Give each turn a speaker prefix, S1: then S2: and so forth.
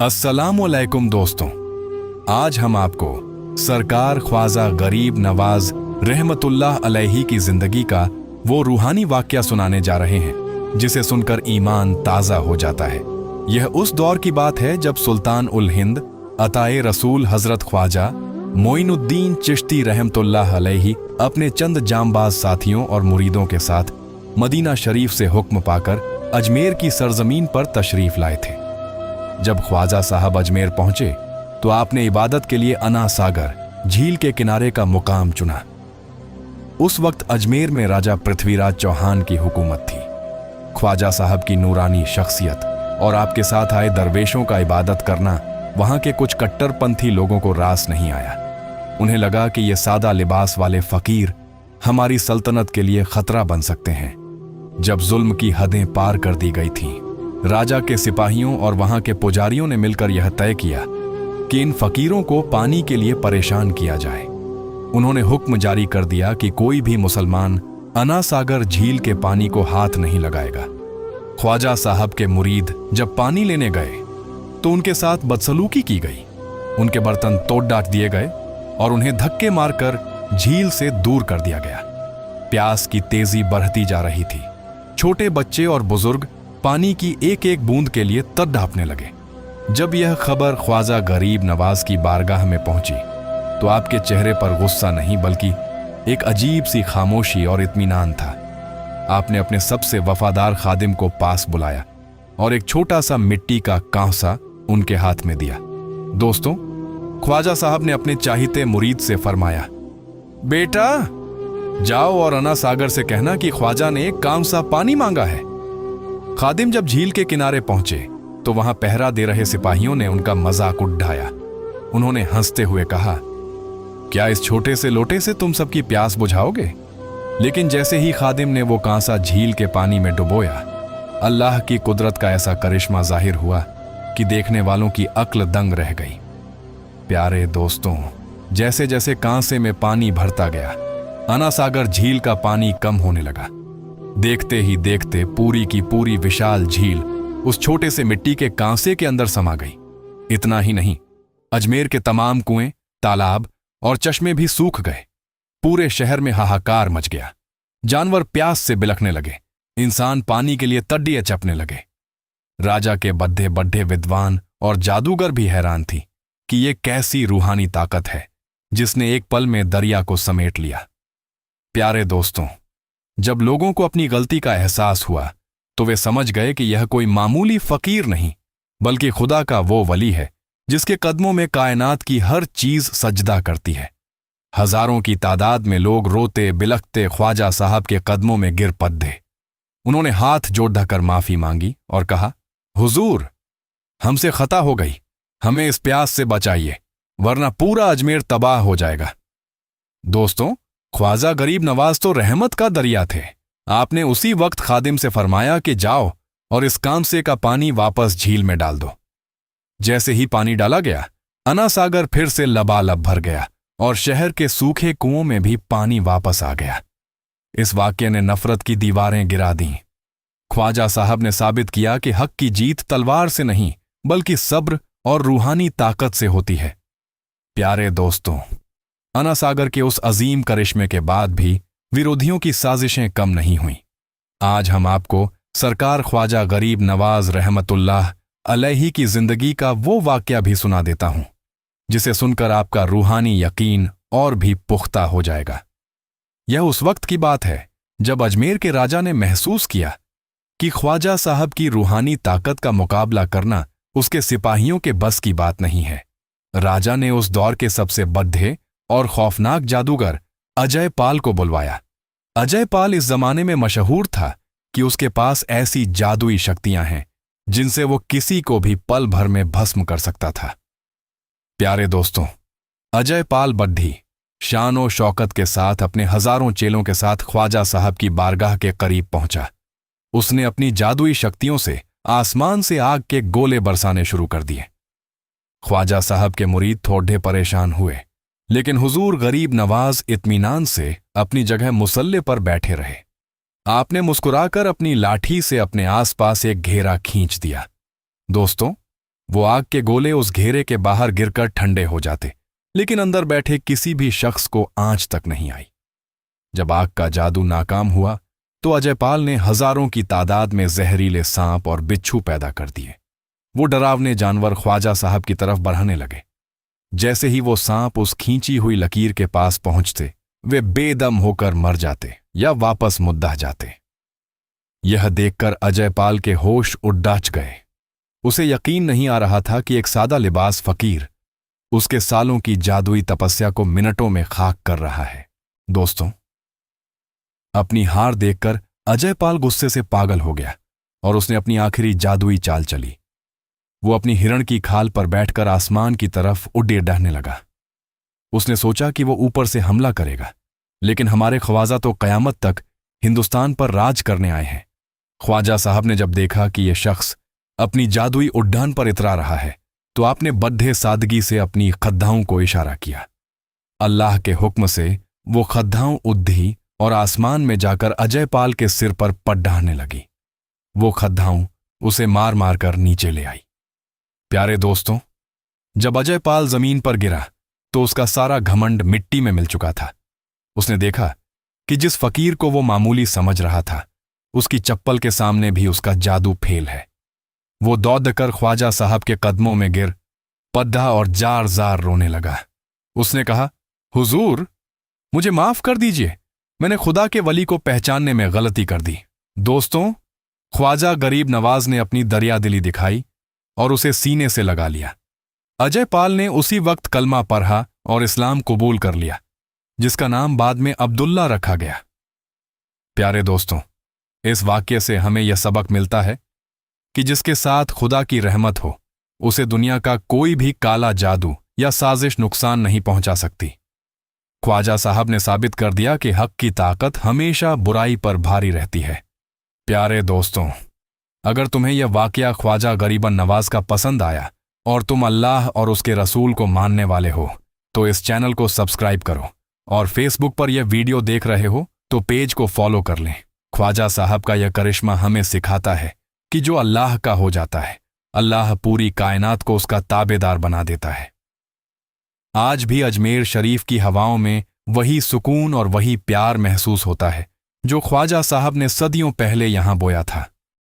S1: अस्सलामुअलैकुम दोस्तों, आज हम आपको सरकार ख्वाजा गरीब नवाज रहमतुल्लाह अलैहि की जिंदगी का वो रूहानी वाक़या सुनाने जा रहे हैं जिसे सुनकर ईमान ताज़ा हो जाता है। यह उस दौर की बात है जब सुल्तान उल हिंद अताए रसूल हजरत ख्वाजा मोइनुद्दीन चिश्ती रहमतुल्लाह अलैहि अपने चंद जांबाज साथियों और मुरीदों के साथ मदीना शरीफ से हुक्म पाकर अजमेर की सरजमीन पर तशरीफ लाए थे। जब ख्वाजा साहब अजमेर पहुंचे तो आपने इबादत के लिए अना सागर झील के किनारे का मुकाम चुना। उस वक्त अजमेर में राजा पृथ्वीराज चौहान की हुकूमत थी। ख्वाजा साहब की नूरानी शख्सियत और आपके साथ आए दरवेशों का इबादत करना वहां के कुछ कट्टरपंथी लोगों को रास नहीं आया। उन्हें लगा कि ये सादा लिबास वाले फकीर हमारी सल्तनत के लिए खतरा बन सकते हैं। जब जुल्म की हदें पार कर दी गई थीं, राजा के सिपाहियों और वहां के पुजारियों ने मिलकर यह तय किया कि इन फकीरों को पानी के लिए परेशान किया जाए। उन्होंने हुक्म जारी कर दिया कि कोई भी मुसलमान अना सागर झील के पानी को हाथ नहीं लगाएगा। ख्वाजा साहब के मुरीद जब पानी लेने गए तो उनके साथ बदसलूकी की गई। उनके बर्तन तोड़ डांट दिए गए और उन्हें धक्के मारकर झील से दूर कर दिया गया। प्यास की तेजी बढ़ती जा रही थी। छोटे बच्चे और बुजुर्ग पानी की एक एक बूंद के लिए तड़पने लगे। जब यह खबर ख्वाजा गरीब नवाज की बारगाह में पहुंची तो आपके चेहरे पर गुस्सा नहीं बल्कि एक अजीब सी खामोशी और इत्मीनान था। आपने अपने सबसे वफादार खादिम को पास बुलाया और एक छोटा सा मिट्टी का कांसा उनके हाथ में दिया। दोस्तों, ख्वाजा साहब ने अपने चाहिते मुरीद से फरमाया, बेटा जाओ और अना सागर से कहना कि ख्वाजा ने एक कांसा पानी मांगा है। खादिम जब झील के किनारे पहुंचे तो वहां पहरा दे रहे सिपाहियों ने उनका मजाक उड़ाया। उन्होंने हंसते हुए कहा, क्या इस छोटे से लोटे से तुम सबकी प्यास बुझाओगे? लेकिन जैसे ही खादिम ने वो कांसा झील के पानी में डुबोया, अल्लाह की कुदरत का ऐसा करिश्मा जाहिर हुआ कि देखने वालों की अक्ल दंग रह गई। प्यारे दोस्तों, जैसे जैसे कांसे में पानी भरता गया, अना सागर झील का पानी कम होने लगा। देखते ही देखते पूरी की पूरी विशाल झील उस छोटे से मिट्टी के कांसे के अंदर समा गई। इतना ही नहीं, अजमेर के तमाम कुएं, तालाब और चश्मे भी सूख गए। पूरे शहर में हाहाकार मच गया। जानवर प्यास से बिलखने लगे, इंसान पानी के लिए तड्डियां चपने लगे। राजा के बड्ढे बड्ढे विद्वान और जादूगर भी हैरान थी कि ये कैसी रूहानी ताकत है जिसने एक पल में दरिया को समेट लिया। प्यारे दोस्तों, जब लोगों को अपनी गलती का एहसास हुआ तो वे समझ गए कि यह कोई मामूली फकीर नहीं बल्कि खुदा का वो वली है जिसके कदमों में कायनात की हर चीज सजदा करती है। हजारों की तादाद में लोग रोते बिलखते ख्वाजा साहब के कदमों में गिर पड़े। उन्होंने हाथ जोड़ धकर माफी मांगी और कहा, हुजूर, हमसे खता हो गई, हमें इस प्यास से बचाइए वरना पूरा अजमेर तबाह हो जाएगा। दोस्तों, ख्वाजा गरीब नवाज तो रहमत का दरिया थे। आपने उसी वक्त खादिम से फरमाया कि जाओ और इस कांसे का पानी वापस झील में डाल दो। जैसे ही पानी डाला गया, अना सागर फिर से लबालब भर गया और शहर के सूखे कुओं में भी पानी वापस आ गया। इस वाक्य ने नफरत की दीवारें गिरा दीं। ख्वाजा साहब ने साबित किया कि हक की जीत तलवार से नहीं बल्कि सब्र और रूहानी ताकत से होती है। प्यारे दोस्तों, अना सागर के उस अजीम करिश्मे के बाद भी विरोधियों की साजिशें कम नहीं हुईं। आज हम आपको सरकार ख्वाजा गरीब नवाज रहमतुल्लाह अलैहि की जिंदगी का वो वाक़या भी सुना देता हूं जिसे सुनकर आपका रूहानी यकीन और भी पुख्ता हो जाएगा। यह उस वक्त की बात है जब अजमेर के राजा ने महसूस किया कि ख्वाजा साहब की रूहानी ताकत का मुकाबला करना उसके सिपाहियों के बस की बात नहीं है। राजा ने उस दौर के सबसे बड्ढे और खौफनाक जादूगर अजय पाल को बुलवाया। अजय पाल इस जमाने में मशहूर था कि उसके पास ऐसी जादुई शक्तियां हैं जिनसे वो किसी को भी पल भर में भस्म कर सकता था। प्यारे दोस्तों, अजय पाल बड्ढी शान और शौकत के साथ अपने हजारों चेलों के साथ ख्वाजा साहब की बारगाह के करीब पहुंचा। उसने अपनी जादुई शक्तियों से आसमान से आग के गोले बरसाने शुरू कर दिए। ख्वाजा साहब के मुरीद थोड़े परेशान हुए, लेकिन हुजूर गरीब नवाज इत्मीनान से अपनी जगह मुसल्ले पर बैठे रहे। आपने मुस्कुराकर अपनी लाठी से अपने आसपास एक घेरा खींच दिया। दोस्तों, वो आग के गोले उस घेरे के बाहर गिरकर ठंडे हो जाते, लेकिन अंदर बैठे किसी भी शख्स को आंच तक नहीं आई। जब आग का जादू नाकाम हुआ तो अजयपाल ने हजारों की तादाद में जहरीले सांप और बिच्छू पैदा कर दिए। वो डरावने जानवर ख्वाजा साहब की तरफ बढ़ाने लगे। जैसे ही वो सांप उस खींची हुई लकीर के पास पहुंचते, वे बेदम होकर मर जाते या वापस मुद्दा जाते। यह देखकर अजयपाल के होश उड़ाच गए। उसे यकीन नहीं आ रहा था कि एक सादा लिबास फकीर उसके सालों की जादुई तपस्या को मिनटों में खाक कर रहा है। दोस्तों, अपनी हार देखकर अजयपाल गुस्से से पागल हो गया और उसने अपनी आखिरी जादुई चाल चली। वो अपनी हिरण की खाल पर बैठकर आसमान की तरफ उड़े डहने लगा। उसने सोचा कि वो ऊपर से हमला करेगा, लेकिन हमारे ख्वाजा तो कयामत तक हिंदुस्तान पर राज करने आए हैं। ख्वाजा साहब ने जब देखा कि यह शख्स अपनी जादुई उड्डान पर इतरा रहा है, तो आपने बड्ढे सादगी से अपनी खद्दाओं को इशारा किया। अल्लाह के हुक्म से वो खद्दाओं उद्धी और आसमान में जाकर अजयपाल के सिर पर पड्ढाने लगी। वो खद्दाओं उसे मार मार कर नीचे ले आई। प्यारे दोस्तों, जब अजयपाल जमीन पर गिरा तो उसका सारा घमंड मिट्टी में मिल चुका था। उसने देखा कि जिस फकीर को वो मामूली समझ रहा था, उसकी चप्पल के सामने भी उसका जादू फेल है। वो दौड़कर ख्वाजा साहब के कदमों में गिर पड्ढा और जार जार रोने लगा। उसने कहा, हुजूर, मुझे माफ कर दीजिए, मैंने खुदा के वली को पहचानने में गलती कर दी। दोस्तों, ख्वाजा गरीब नवाज ने अपनी दरियादिली दिखाई और उसे सीने से लगा लिया। अजयपाल ने उसी वक्त कलमा पढ़ा और इस्लाम कबूल कर लिया, जिसका नाम बाद में अब्दुल्ला रखा गया। प्यारे दोस्तों, इस वाक्य से हमें यह सबक मिलता है कि जिसके साथ खुदा की रहमत हो, उसे दुनिया का कोई भी काला जादू या साजिश नुकसान नहीं पहुंचा सकती। ख्वाजा साहब ने साबित कर दिया कि हक की ताकत हमेशा बुराई पर भारी रहती है। प्यारे दोस्तों, अगर तुम्हें यह वाकया ख्वाजा गरीबन नवाज का पसंद आया और तुम अल्लाह और उसके रसूल को मानने वाले हो, तो इस चैनल को सब्सक्राइब करो, और फेसबुक पर यह वीडियो देख रहे हो तो पेज को फॉलो कर लें। ख्वाजा साहब का यह करिश्मा हमें सिखाता है कि जो अल्लाह का हो जाता है, अल्लाह पूरी कायनात को उसका ताबेदार बना देता है। आज भी अजमेर शरीफ की हवाओं में वही सुकून और वही प्यार महसूस होता है जो ख्वाजा साहब ने सदियों पहले यहां बोया था।